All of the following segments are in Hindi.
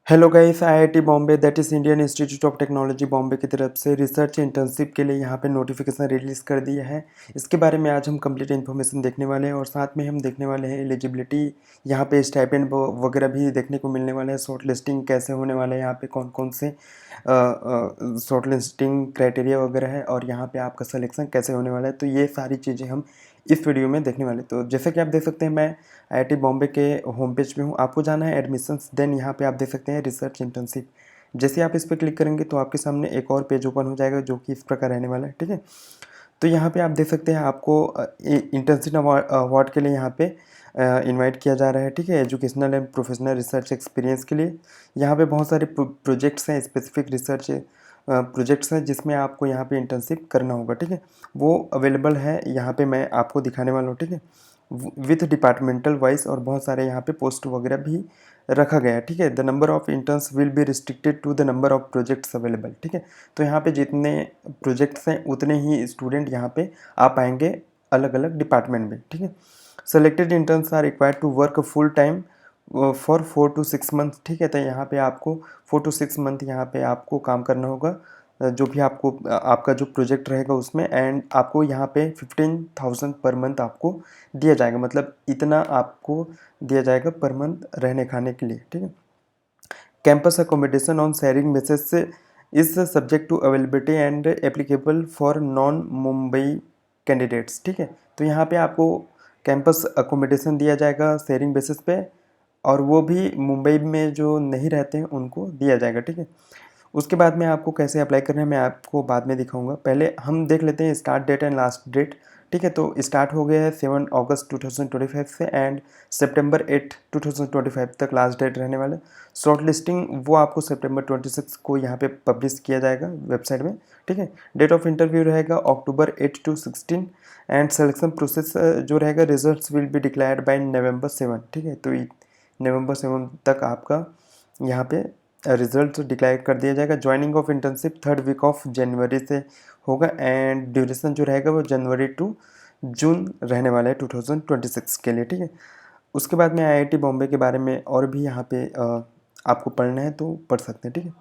Hello guys, IIT Bombay that is Indian institute of technology Bombay की तरफ से रिसर्च इंटर्नशिप के लिए यहाँ पे नोटिफिकेशन रिलीज़ कर दिया है। इसके बारे में आज हम कंप्लीट इन्फॉर्मेशन देखने वाले हैं और साथ में हम देखने वाले हैं एलिजिबिलिटी, यहाँ पे स्टाइपेंड वगैरह भी देखने को मिलने वाले हैं। शॉर्ट लिस्टिंग कैसे होने वाला है, यहाँ पे कौन कौन से शॉर्ट लिस्टिंग क्राइटेरिया वगैरह है और यहाँ पे आपका सिलेक्शन कैसे होने वाला है, तो ये सारी चीज़ें हम इस वीडियो में देखने वाले। तो जैसे कि आप देख सकते हैं, मैं आईआईटी बॉम्बे के होम पेज पे हूँ। आपको जाना है एडमिशन्स, देन यहाँ पे आप देख सकते हैं रिसर्च इंटर्नशिप। जैसे आप इस पर क्लिक करेंगे तो आपके सामने एक और पेज ओपन हो जाएगा जो कि इस प्रकार रहने वाला है। ठीक है, तो यहाँ पे आप देख सकते हैं आपको इंटर्नशिप अवार्ड के लिए यहाँ पे इनवाइट किया जा रहा है। ठीक है, educational and professional research experience के लिए यहाँ पे बहुत सारे प्रोजेक्ट्स हैं, स्पेसिफिक रिसर्च प्रोजेक्ट्स हैं जिसमें आपको यहाँ पे इंटर्नशिप करना होगा। ठीक है, वो अवेलेबल है, यहाँ पे मैं आपको दिखाने वाला हूँ। ठीक है, विथ डिपार्टमेंटल वाइज और बहुत सारे यहाँ पे पोस्ट वगैरह भी रखा गया है। ठीक है, the number of interns will be restricted to the number of projects available. ठीक है, तो यहाँ पे जितने प्रोजेक्ट्स हैं उतने ही स्टूडेंट यहाँ पे आ पाएंगे अलग अलग डिपार्टमेंट में। ठीक है, selected interns are required to work full time for 4 to 6 month. ठीक है, तो यहाँ पे आपको 4 to 6 मंथ यहाँ पे आपको काम करना होगा, जो भी आपको आपका जो प्रोजेक्ट रहेगा उसमें, एंड आपको यहाँ पे 15,000 पर मंथ आपको दिया जाएगा, मतलब इतना आपको दिया जाएगा पर मंथ रहने खाने के लिए। ठीक है, campus accommodation on sharing basis is subject to availability and applicable for non Mumbai candidates. ठीक है, तो यहाँ पे आपको कैंपस अकोमोडेशन दिया जाएगा शेयरिंग बेसिस पे, और वो भी मुंबई में जो नहीं रहते हैं उनको दिया जाएगा। ठीक है, उसके बाद में आपको कैसे अप्लाई करना है मैं आपको बाद में दिखाऊंगा। पहले हम देख लेते हैं start date and last date. ठीक है, तो स्टार्ट हो गया है 7 अगस्त 2025 से एंड सितंबर 8 2025 तक लास्ट डेट रहने वाला है। शॉर्ट लिस्टिंग वो आपको सितंबर 26 को यहाँ पे पब्लिश किया जाएगा वेबसाइट में। ठीक है, डेट ऑफ इंटरव्यू रहेगा October 8 to 16 and selection process जो रहेगा, results will be declared by November 7। ठीक है, तो नवंबर 7 तक आपका यहाँ पे रिजल्ट डिक्लेयर कर दिया जाएगा। Joining of internship 3rd week of January से होगा एंड ड्यूरेशन जो रहेगा वो जनवरी टू जून रहने वाला है 2026 के लिए। ठीक है, उसके बाद में आईआईटी बॉम्बे के बारे में और भी यहाँ पे आपको पढ़ना है तो पढ़ सकते हैं। ठीक है,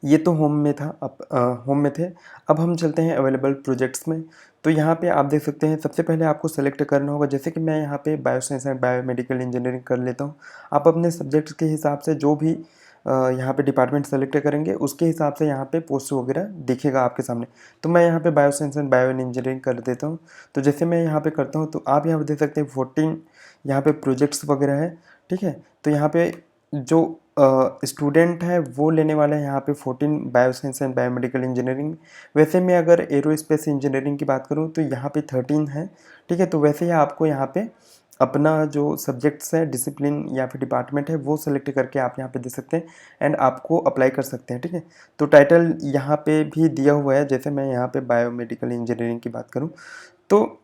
ये तो होम में था, अब होम में थे। अब हम चलते हैं अवेलेबल प्रोजेक्ट्स में। तो यहाँ पे आप देख सकते हैं सबसे पहले आपको सेलेक्ट करना होगा, जैसे कि मैं यहाँ पे बायोसाइंस एंड बायोमेडिकल इंजीनियरिंग कर लेता हूँ। आप अपने सब्जेक्ट्स के हिसाब से जो भी यहाँ पे डिपार्टमेंट सेलेक्ट करेंगे उसके हिसाब से यहाँ पे पोस्ट वगैरह दिखेगा आपके सामने। तो मैं यहाँ पे बायोसाइंस एंड बायो इंजीनियरिंग कर देता हूँ। तो जैसे मैं यहाँ पे करता हूँ तो आप यहाँ पे देख सकते हैं 14 यहाँ पे प्रोजेक्ट्स वगैरह है। ठीक है, तो यहाँ पे जो स्टूडेंट है वो लेने वाला है यहाँ पे 14 बायोसाइंस एंड बायोमेडिकल इंजीनियरिंग। वैसे मैं अगर एरोस्पेस इंजीनियरिंग की बात करूँ तो यहाँ पे 13 है। ठीक है, तो वैसे ही आपको यहाँ पे अपना जो सब्जेक्ट्स है, डिसिप्लिन या फिर डिपार्टमेंट है वो सेलेक्ट करके आप यहाँ पे दे सकते हैं एंड आपको अप्लाई कर सकते हैं। ठीक है, तो टाइटल यहाँ पे भी दिया हुआ है, जैसे मैं यहाँ पे बायोमेडिकल इंजीनियरिंग की बात करूँ तो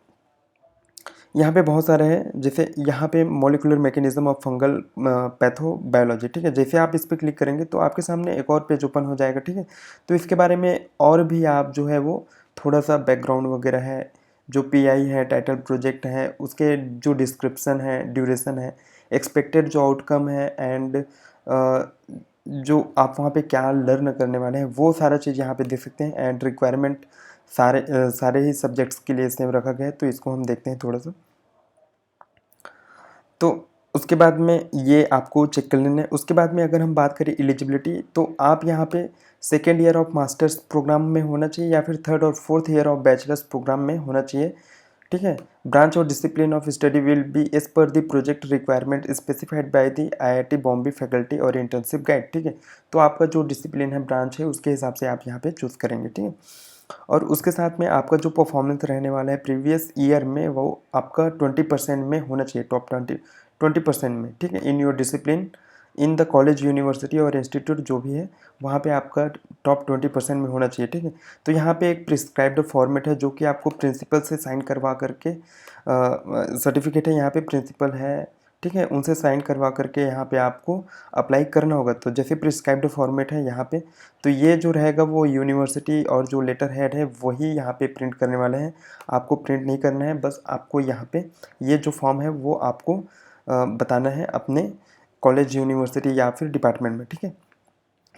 यहाँ पे बहुत सारे हैं, जैसे यहाँ पे मॉलिक्यूलर मैकेनिज्म ऑफ फंगल पैथोबायोलॉजी। ठीक है, जैसे आप इस पर क्लिक करेंगे तो आपके सामने एक और पेज ओपन हो जाएगा। ठीक है, तो इसके बारे में और भी आप जो है वो थोड़ा सा बैकग्राउंड वगैरह है, जो पीआई है, टाइटल प्रोजेक्ट है, उसके जो डिस्क्रिप्शन है, ड्यूरेशन है, एक्सपेक्टेड जो आउटकम है एंड जो आप वहाँ पे क्या लर्न करने वाले हैं वो सारा चीज़ यहाँ पे देख सकते हैं। एंड रिक्वायरमेंट सारे ही सब्जेक्ट्स के लिए सेम रखा गया है, तो इसको हम देखते हैं थोड़ा सा। तो उसके बाद में ये आपको चेक कर लेना है। उसके बाद में अगर हम बात करें एलिजिबिलिटी, तो आप यहाँ पे second year of masters program में होना चाहिए या फिर 3rd और 4th year of bachelors programme में होना चाहिए। ठीक है, ब्रांच और discipline of study will be as per the project requirement specified by the IIT Bombay faculty और इंटर्नशिप गाइड। ठीक है, तो आपका जो डिसिप्लिन है, ब्रांच है, उसके हिसाब से आप यहाँ पे चूज़ करेंगे। ठीक है, और उसके साथ में आपका जो परफॉर्मेंस रहने वाला है प्रीवियस ईयर में वो आपका 20% में होना चाहिए, टॉप 20% में। ठीक है, in your discipline in the college, university और इंस्टीट्यूट जो भी है वहाँ पे आपका टॉप 20% में होना चाहिए। ठीक है, तो यहाँ पे एक प्रिस्क्राइब्ड फॉर्मेट है जो कि आपको प्रिंसिपल से साइन करवा करके सर्टिफिकेट है यहाँ पे प्रिंसिपल है, ठीक है, उनसे साइन करवा करके यहाँ पे आपको अप्लाई करना होगा। तो जैसे प्रिस्क्राइब्ड फॉर्मेट है यहाँ पे, तो ये जो रहेगा वो यूनिवर्सिटी और जो लेटर हेड है वही यहाँ पे प्रिंट करने वाले हैं। आपको प्रिंट नहीं करना है, बस आपको यहाँ पे ये जो फॉर्म है वो आपको बताना है अपने कॉलेज, यूनिवर्सिटी या फिर डिपार्टमेंट में, ठीक है।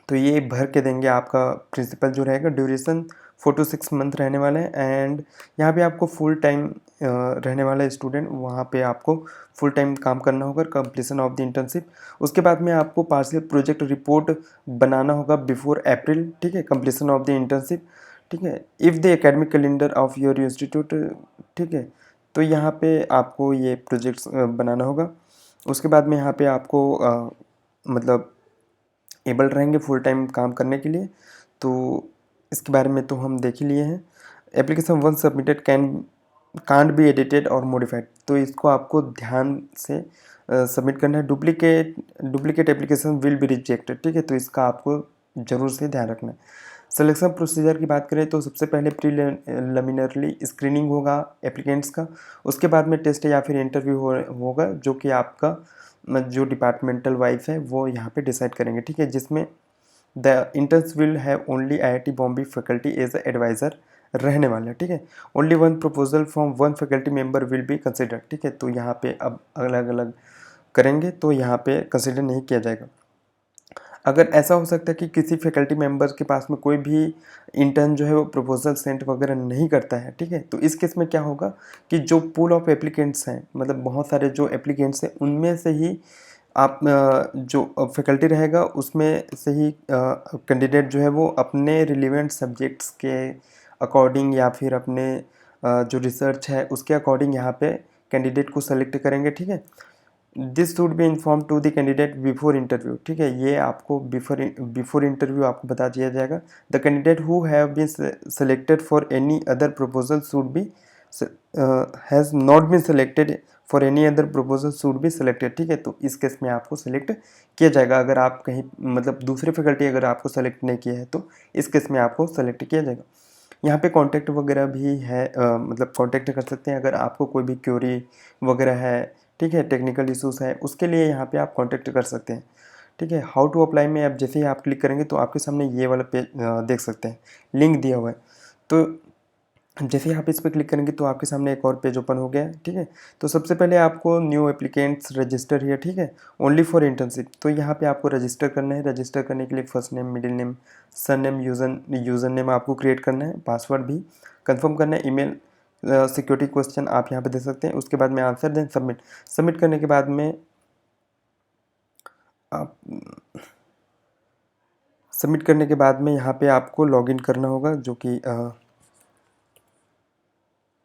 तो ये भर के देंगे, आपका प्रिंसिपल जो रहेगा। ड्यूरेशन 4 to 6 मंथ रहने वाला है। एंड यहाँ पे आपको फुल टाइम रहने वाला है स्टूडेंट, वहाँ पे आपको फुल टाइम काम करना होगा कंप्लीशन ऑफ द इंटर्नशिप। उसके बाद में आपको पार्शियल प्रोजेक्ट रिपोर्ट बनाना होगा बिफोर अप्रैल, ठीक है, कंप्लीशन ऑफ द इंटर्नशिप, ठीक है। If the academic calendar of your institute, ठीक है, तो यहाँ पे आपको ये प्रोजेक्ट्स बनाना होगा। उसके बाद में यहाँ पे आपको मतलब एबल रहेंगे फुल टाइम काम करने के लिए। तो इसके बारे में तो हम देख ही लिए हैं। Application one submitted can't be edited और मॉडिफाइड, तो इसको आपको ध्यान से सबमिट करना है। Duplicate application will be rejected, ठीक है, तो इसका आपको ज़रूर से ध्यान रखना है। सिलेक्शन प्रोसीजर की बात करें तो सबसे पहले प्रीलिमिनरी स्क्रीनिंग होगा एप्लीकेंट्स का। उसके बाद में टेस्ट या फिर इंटरव्यू होगा, जो कि आपका जो डिपार्टमेंटल वाइज है वो यहाँ पे डिसाइड करेंगे, ठीक है, जिसमें the interns will have only IIT Bombay faculty as advisor रहने वाले हैं, ठीक है। Only one proposal from one faculty member will be considered, ठीक है। तो यहाँ पे अब अलग अलग करेंगे तो यहाँ पे कंसिडर नहीं किया जाएगा। अगर ऐसा हो सकता है कि किसी फैकल्टी मेंबर के पास में कोई भी इंटर्न जो है वो प्रपोजल सेंड वगैरह नहीं करता है, ठीक है, तो इस केस में क्या होगा कि जो पूल ऑफ एप्लीकेंट्स हैं, मतलब बहुत सारे जो एप्लीकेंट्स हैं, उनमें से ही आप जो फैकल्टी रहेगा उसमें से ही कैंडिडेट जो है वो अपने रिलेवेंट सब्जेक्ट्स के अकॉर्डिंग या फिर अपने जो रिसर्च है उसके अकॉर्डिंग यहाँ पे कैंडिडेट को सेलेक्ट करेंगे, ठीक है। This should be inform to the candidate before interview, ठीक है, ये आपको बिफोर इंटरव्यू आपको बता दिया जाएगा। The candidate who have been selected for any other proposal should be has not been selected for any other proposal should be selected, ठीक है। तो इस केस में आपको सेलेक्ट किया जाएगा। अगर आप कहीं मतलब दूसरी फैकल्टी अगर आपको सेलेक्ट नहीं किया है तो इस केस में आपको सेलेक्ट किया जाएगा। यहाँ पे कॉन्टैक्ट वगैरह भी है, मतलब कॉन्टैक्ट कर सकते हैं अगर आपको कोई भी क्वेरी वगैरह है, ठीक है, टेक्निकल इश्यूज़ है, उसके लिए यहाँ पे आप कॉन्टैक्ट कर सकते हैं, ठीक है। हाउ टू अप्लाई में आप जैसे ही आप क्लिक करेंगे तो आपके सामने ये वाला पेज देख सकते हैं, लिंक दिया हुआ है। तो जैसे ही आप इस पर क्लिक करेंगे तो आपके सामने एक और पेज ओपन हो गया है, ठीक है। तो सबसे पहले आपको न्यू एप्लीकेंट्स रजिस्टर हियर, ठीक है, ओनली फॉर इंटर्नशिप। तो यहाँ पे आपको रजिस्टर करना है। रजिस्टर करने के लिए first name, middle name, sir name, user name आपको क्रिएट करना है, पासवर्ड भी कंफर्म करना है, ईमेल सिक्योरिटी क्वेश्चन आप यहाँ पे दे सकते हैं। उसके बाद में आंसर दें, सबमिट करने के बाद में आप सबमिट करने के बाद में यहाँ पे आपको लॉगिन करना होगा, जो कि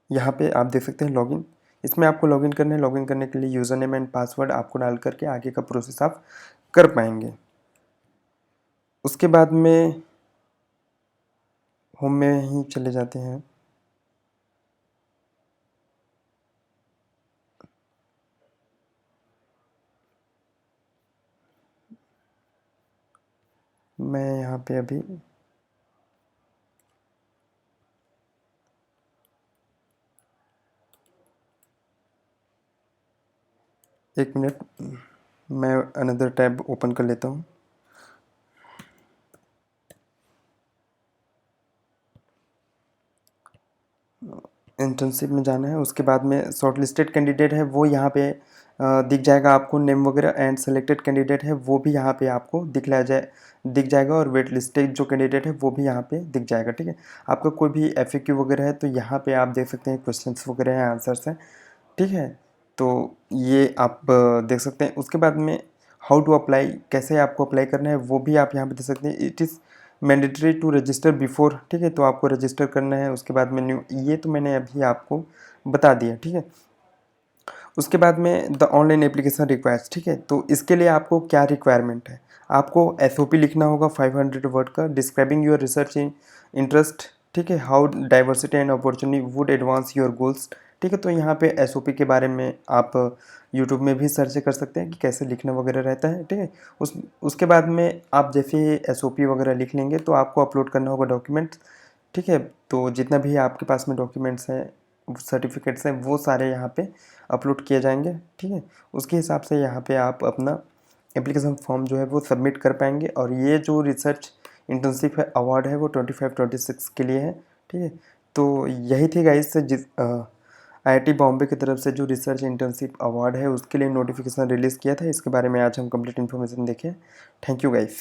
यहाँ पे आप देख सकते हैं लॉगिन। इसमें आपको लॉगिन करना है। लॉगिन करने के लिए यूज़र नेम एंड पासवर्ड आपको डाल करके आगे का प्रोसेस आप कर पाएंगे। उसके बाद में होम में ही चले जाते हैं। मैं यहाँ पे अभी एक मिनट, मैं अनदर टैब ओपन कर लेता हूँ। इंटर्नशिप में जाना है। उसके बाद में शॉर्ट लिस्टेड कैंडिडेट है वो यहाँ पे दिख जाएगा आपको, नेम वगैरह। एंड सेलेक्टेड कैंडिडेट है वो भी यहाँ पे आपको दिख जाएगा। और वेट लिस्टेड जो कैंडिडेट है वो भी यहाँ पे दिख जाएगा, ठीक है। आपका कोई भी FAQ वगैरह है तो यहाँ पे आप देख सकते हैं, क्वेश्चंस वगैरह हैं, आंसर्स हैं, ठीक है। तो ये आप देख सकते हैं। उसके बाद में हाउ टू अप्लाई, कैसे आपको अप्लाई करना है वो भी आप यहाँ पे देख सकते हैं। It is mandatory to register before, ठीक है, तो आपको रजिस्टर करना है। उसके बाद में न्यू, ये तो मैंने अभी आपको बता दिया, ठीक है। उसके बाद में द ऑनलाइन एप्लीकेशन रिक्वायर्स, ठीक है, तो इसके लिए आपको क्या रिक्वायरमेंट है, आपको SOP लिखना होगा 500 वर्ड का, डिस्क्राइबिंग योर रिसर्च इंटरेस्ट, ठीक है, how diversity and opportunity would advance your goals, ठीक है। तो यहाँ पे SOP के बारे में आप यूट्यूब में भी सर्च कर सकते हैं कि कैसे लिखना वगैरह रहता है, ठीक है। उसके बाद में आप जैसे SOP वगैरह लिख लेंगे तो आपको अपलोड करना होगा डॉक्यूमेंट्स, ठीक है। तो जितना भी आपके पास में डॉक्यूमेंट्स हैं, सर्टिफिकेट्स हैं, वो सारे यहाँ पे अपलोड किए जाएंगे, ठीक है। उसके हिसाब से यहाँ पे आप अपना एप्लीकेशन फॉर्म जो है वो सबमिट कर पाएंगे। और ये जो रिसर्च इंटर्नशिप है, अवार्ड है, वो 25-26 के लिए है, ठीक है। तो यही थी गाइस, आईआईटी बॉम्बे की तरफ से जो रिसर्च इंटर्नशिप अवार्ड है उसके लिए नोटिफिकेशन रिलीज़ किया था, इसके बारे में आज हम कंप्लीट इन्फॉर्मेशन देखें। Thank you guys.